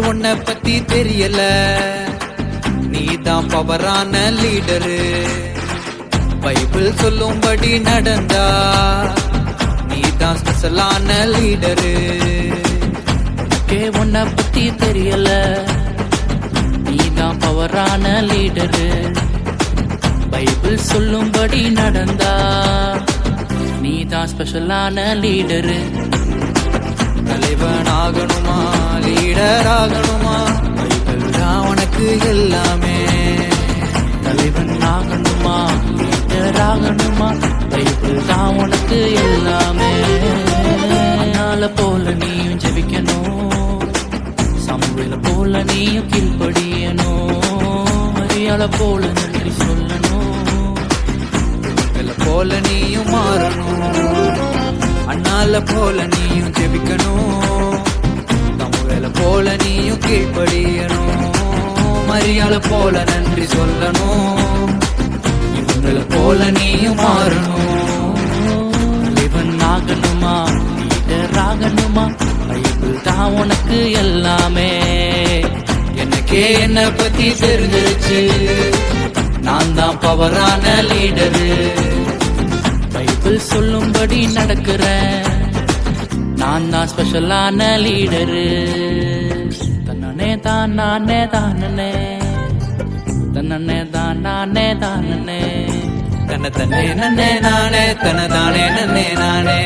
உன்னை பத்தி தெரியல, நீதான் பவரான லீடரு. பைபிள் சொல்லும்படி நடந்தா நீதான் ஸ்பெஷலான லீடரு. உன்னை பத்தி தெரியல, நீதான் பவரான லீடரு. பைபிள் சொல்லும்படி நடந்தா நீதான் ஸ்பெஷலான லீடரு. தலைவன் ஆகணுமா, லீடர் ஆகணுமா, பைபிள் தான் உனக்கு எல்லாமே. தலைவன் ஆகணுமா, லீடர் ஆகணுமா, பைபிள் தான் உனக்கு எல்லாமே. அதனால போல நீயும் ஜெபிக்கணும், சமூகல போல நீயும் கீழ்ப்படியணும். மரியாத போல நன்றி சொல்லணும், போல நீயும் மாறணும். அண்ணால போல நீயும் ஜெபிக்கணும், சமூகல போல நீயும் கீழ்ப்படியணும். மரியாத போல நன்றி சொல்லணும், இவங்கள போல நீயும் மாறணும். தலைவன் ஆகணுமா, லீடர் ஆகணுமா, பைபிள் தான் உனக்கு எல்லாமே. எனக்கே என்ன பத்தி தெரிஞ்சிருச்சு, நான் தான் பவரான லீடரு. பைபிள் சொல்லும்படி நடக்கிறேன், நான் தான் ஸ்பெஷலான லீடரு. தன்னே தான் நானே தானே, தன்னே தான் நானே தானே, தன்னை தன்னே நன்னே நானே, தன்னை தானே நன்னே நானே.